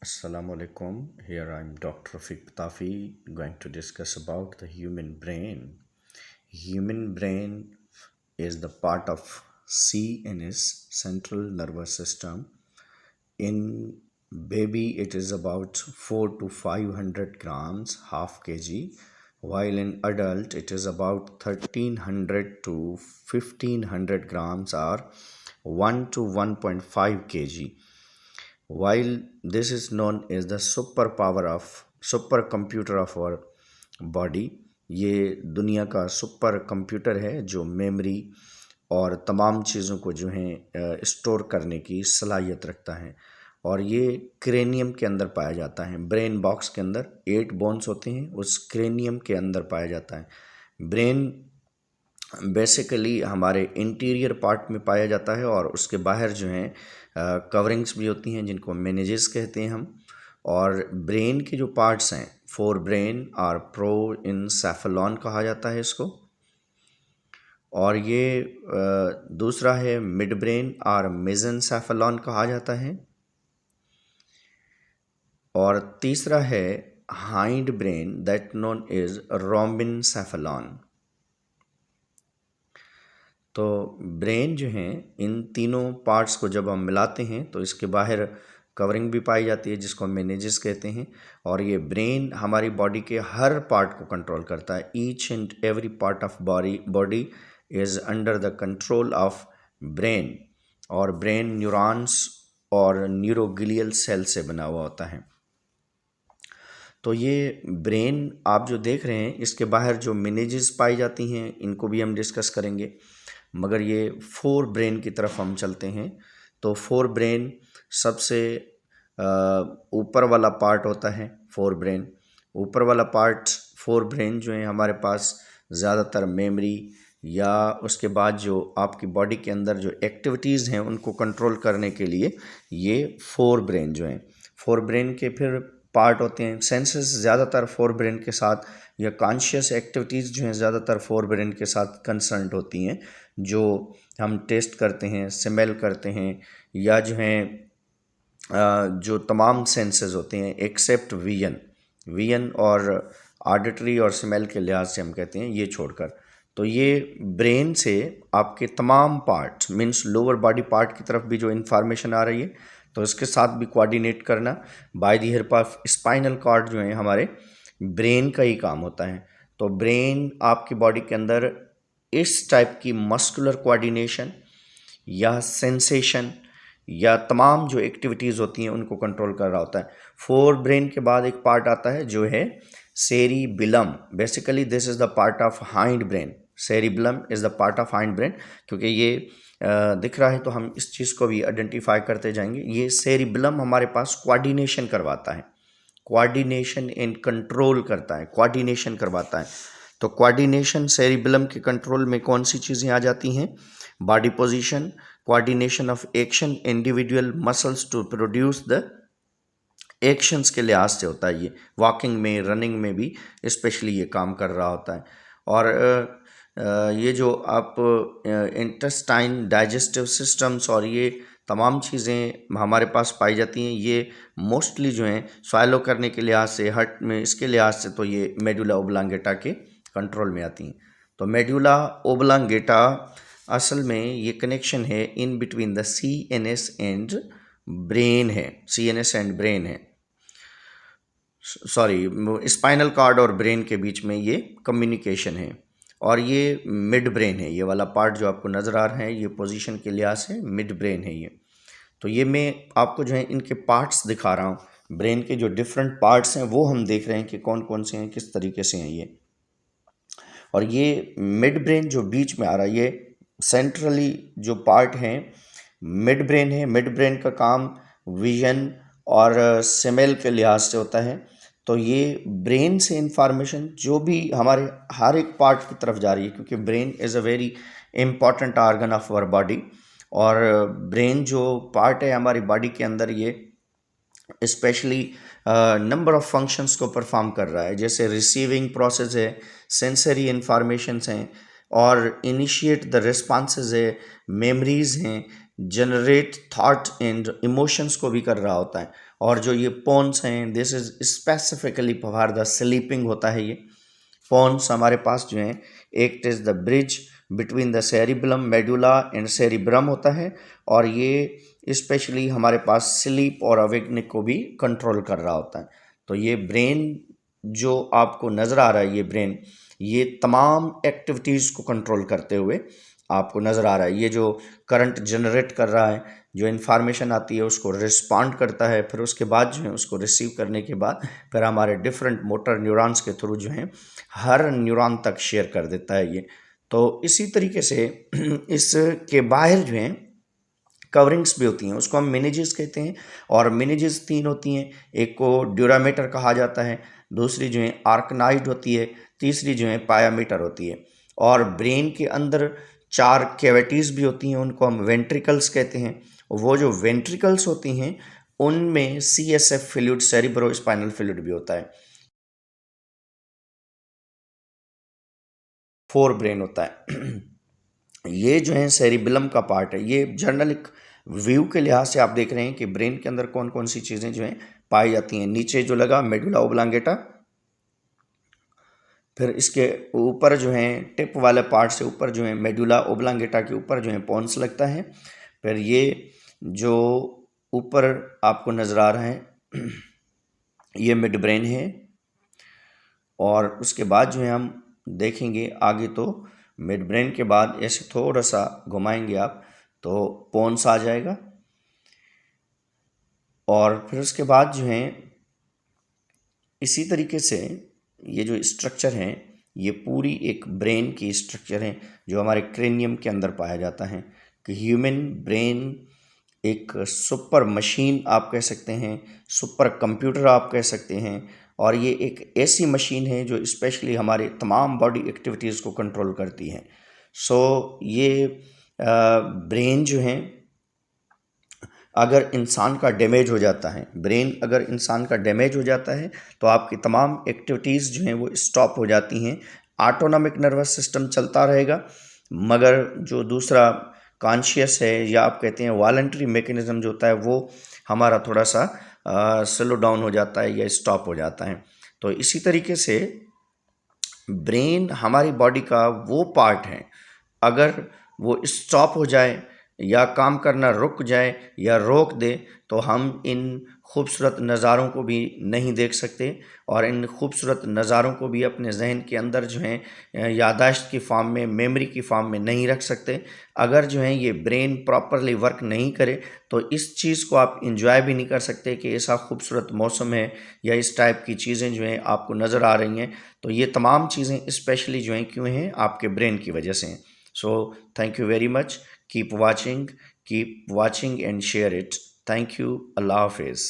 Assalamu alaikum. Here I'm Dr. Rafiq Tafi going to discuss about the human brain. Human brain is the part of CNS, central nervous system. In baby it is about 4 to 500 grams, half kg, while in adult it is about 1300 to 1500 grams or 1 to 1.5 kg. While this is known as the super computer of our body, ये दुनिया का super computer है जो memory और तमाम चीज़ों को जो है स्टोर करने की सलाहियत रखता है। और ये क्रेनियम के अंदर पाया जाता है। ब्रेन बॉक्स के अंदर 8 बोन्स होते हैं, उस क्रेनियम के अंदर पाया जाता है। ब्रेन बेसिकली हमारे इंटीरियर पार्ट में पाया जाता है और उसके बाहर जो हैं कवरिंग्स भी होती हैं जिनको मेनिजेस कहते हैं हम। और ब्रेन के जो पार्ट्स हैं, फोर ब्रेन और प्रोइंसेफेलॉन कहा जाता है इसको। और ये दूसरा है मिड ब्रेन और मेसेंसेफेलॉन कहा जाता है। और तीसरा है hind brain that known is rhombencephalon. तो ब्रेन जो है, इन तीनों पार्ट्स को जब हम मिलाते हैं तो इसके बाहर कवरिंग भी पाई जाती है जिसको हम मेनिजेस कहते हैं। और ये ब्रेन हमारी बॉडी के हर पार्ट को कंट्रोल करता है। Each and every part of body is under the control of brain. और ब्रेन न्यूरॉन्स और न्यूरोग्लियल सेल से बना हुआ होता है। तो ये ब्रेन आप जो देख रहे हैं, इसके बाहर जो मेनिजेस पाई जाती हैं इनको भी हम डिस्कस करेंगे। मगर ये फोर ब्रेन की तरफ हम चलते हैं। तो फोर ब्रेन सबसे ऊपर वाला पार्ट होता है। फोर ब्रेन ऊपर वाला पार्ट, फोर ब्रेन जो है हमारे पास ज़्यादातर मेमोरी या उसके बाद जो आपकी बॉडी के अंदर जो एक्टिविटीज़ हैं उनको कंट्रोल करने के लिए ये फोर ब्रेन जो हैं। फोर ब्रेन के फिर पार्ट होते हैं सेंसेस, ज़्यादातर फोर ब्रेन के साथ, या कॉन्शियस एक्टिविटीज़ जो हैं ज़्यादातर फोर ब्रेन के साथ कंसर्न होती हैं। जो हम टेस्ट करते हैं, स्मेल करते हैं, या जो हैं जो तमाम सेंसेस होते हैं एक्सेप्ट विजन और ऑडिटरी और स्मेल के लिहाज से हम कहते हैं ये छोड़कर। तो ये ब्रेन से आपके तमाम part means lower body part की तरफ भी जो इन्फॉर्मेशन आ रही है तो इसके साथ भी कोऑर्डिनेट करना by the help of spinal cord जो है हमारे ब्रेन का ही काम होता है। तो ब्रेन आपकी बॉडी के अंदर इस टाइप की मस्कुलर कोऑर्डिनेशन या सेंसेशन या तमाम जो एक्टिविटीज़ होती हैं उनको कंट्रोल कर रहा होता है। फोर ब्रेन के बाद एक पार्ट आता है जो है cerebellum. Basically this is the part of hind brain. Cerebellum is the part of hind brain. क्योंकि ये दिख रहा है तो हम इस चीज़ को भी आइडेंटिफाई करते जाएंगे। ये सेरिबिलम हमारे पास कोऑर्डिनेशन करवाता है, कोऑर्डिनेशन एंड कंट्रोल करता है, कोऑर्डिनेशन करवाता है। तो कोऑर्डिनेशन सेरिबिलम के कंट्रोल में कौन सी चीज़ें आ जाती हैं? Body position, coordination of action, individual muscles to produce the actions के लिहाज से होता है। ये वॉकिंग में, रनिंग में भी स्पेशली ये काम कर रहा होता है। और ये जो आप इंटेस्टाइन, डाइजेस्टिव सिस्टम्स और ये तमाम चीज़ें हमारे पास पाई जाती हैं, ये मोस्टली जो हैं स्वालो करने के लिहाज से, हर्ट में इसके लिहाज से तो ये मेडुला ओब्लांगेटा के कंट्रोल में आती हैं। तो मेडुला ओब्लांगेटा असल में ये कनेक्शन है in between the CNS and brain है, CNS एंड ब्रेन है, सॉरी स्पाइनल कॉर्ड और ब्रेन के बीच में ये कम्युनिकेशन है। और ये मिड ब्रेन है, ये वाला पार्ट जो आपको नज़र आ रहा है ये पोजीशन के लिहाज से मिड ब्रेन है ये। तो ये मैं आपको जो है इनके पार्ट्स दिखा रहा हूँ। ब्रेन के जो डिफरेंट पार्ट्स हैं वो हम देख रहे हैं कि कौन कौन से हैं, किस तरीके से हैं ये। और ये मिड ब्रेन जो बीच में आ रहा है, ये सेंट्रली जो पार्ट है मिड ब्रेन है। मिड ब्रेन का काम विजन और स्मेल के लिहाज से होता है। तो ये ब्रेन से इंफॉर्मेशन जो भी हमारे हर एक पार्ट की तरफ जा रही है, क्योंकि brain is a very important organ of our body. और ब्रेन जो पार्ट है हमारी बॉडी के अंदर, ये स्पेशली नंबर ऑफ फंक्शंस को परफॉर्म कर रहा है। जैसे रिसीविंग प्रोसेस है, सेंसरी इंफॉर्मेशंस हैं, और इनिशिएट द रिस्पॉन्सेज है, मेमोरीज हैं, जनरेट थॉट एंड इमोशंस को भी कर रहा होता है। और जो ये पोन्स हैं, this is specifically for the sleeping होता है ये पोन्स हमारे पास जो हैं। एक is the bridge between the cerebellum, medulla and cerebrum होता है, और ये स्पेशली हमारे पास स्लीप और अवेकनिंग को भी कंट्रोल कर रहा होता है। तो ये ब्रेन जो आपको नज़र आ रहा है, ये ब्रेन ये तमाम एक्टिविटीज़ को कंट्रोल करते हुए आपको नज़र आ रहा है। ये जो करंट जनरेट कर रहा है, जो इन्फॉर्मेशन आती है उसको रिस्पॉन्ड करता है, फिर उसके बाद जो है उसको रिसीव करने के बाद फिर हमारे डिफरेंट मोटर न्यूरॉन्स के थ्रू जो है हर न्यूरॉन तक शेयर कर देता है ये। तो इसी तरीके से इसके बाहर जो है कवरिंग्स भी होती हैं, उसको हम मेनेजेस कहते हैं। और मेनेजेस 3 होती हैं, एक को ड्यूरामीटर कहा जाता है, दूसरी जो है आर्कनाइड होती है, तीसरी जो है पायामीटर होती है। और ब्रेन के अंदर 4 कैविटीज़ भी होती हैं, उनको हम वेंट्रिकल्स कहते हैं। वो जो वेंट्रिकल्स होती हैं उनमें CSF fluid, cerebro spinal fluid भी होता है। 4 ब्रेन होता है। ये जो है सेरिबेलम का पार्ट है। ये जर्नलिक व्यू के लिहाज से आप देख रहे हैं कि ब्रेन के अंदर कौन कौन सी चीज़ें जो हैं पाई जाती हैं। नीचे जो लगा मेडुला ओब्लांगेटा, फिर इसके ऊपर जो है टिप वाले पार्ट से ऊपर जो है मेडुला ओब्लांगेटा के ऊपर जो है पोन्स लगता है। फिर ये जो ऊपर आपको नज़र आ रहा है ये मिड ब्रेन है। और उसके बाद जो है हम देखेंगे आगे, तो मिड ब्रेन के बाद ऐसे थोड़ा सा घुमाएंगे आप तो पोन्स आ जाएगा। और फिर उसके बाद जो है इसी तरीके से ये जो स्ट्रक्चर हैं ये पूरी एक ब्रेन की स्ट्रक्चर है जो हमारे क्रेनियम के अंदर पाया जाता है। कि ह्यूमन ब्रेन एक सुपर मशीन आप कह सकते हैं, सुपर कंप्यूटर आप कह सकते हैं। और ये एक ऐसी मशीन है जो स्पेशली हमारे तमाम बॉडी एक्टिविटीज़ को कंट्रोल करती है। सो ये ब्रेन जो है अगर इंसान का डैमेज हो जाता है, ब्रेन अगर इंसान का डैमेज हो जाता है तो आपकी तमाम एक्टिविटीज़ जो हैं वो स्टॉप हो जाती हैं। ऑटोनॉमिक नर्वस सिस्टम चलता रहेगा, मगर जो दूसरा कॉन्शियस है या आप कहते हैं वॉलंटरी मैकेनिज्म जो होता है वो हमारा थोड़ा सा स्लो डाउन हो जाता है या स्टॉप हो जाता है। तो इसी तरीके से ब्रेन हमारी बॉडी का वो पार्ट है, अगर वो स्टॉप हो जाए या काम करना रुक जाए या रोक दे तो हम इन खूबसूरत नज़ारों को भी नहीं देख सकते और इन खूबसूरत नज़ारों को भी अपने जहन के अंदर जो है यादाश्त की फॉर्म में, मेमोरी की फॉर्म में नहीं रख सकते। अगर जो है ये ब्रेन प्रॉपरली वर्क नहीं करे तो इस चीज़ को आप इंजॉय भी नहीं कर सकते कि ऐसा खूबसूरत मौसम है या इस टाइप की चीज़ें जो हैं आपको नज़र आ रही हैं। तो ये तमाम चीज़ें स्पेशली जो हैं क्यों हैं, आपके ब्रेन की वजह से हैं। So thank you very much. Keep watching and share it. Thank you. Allah Hafiz.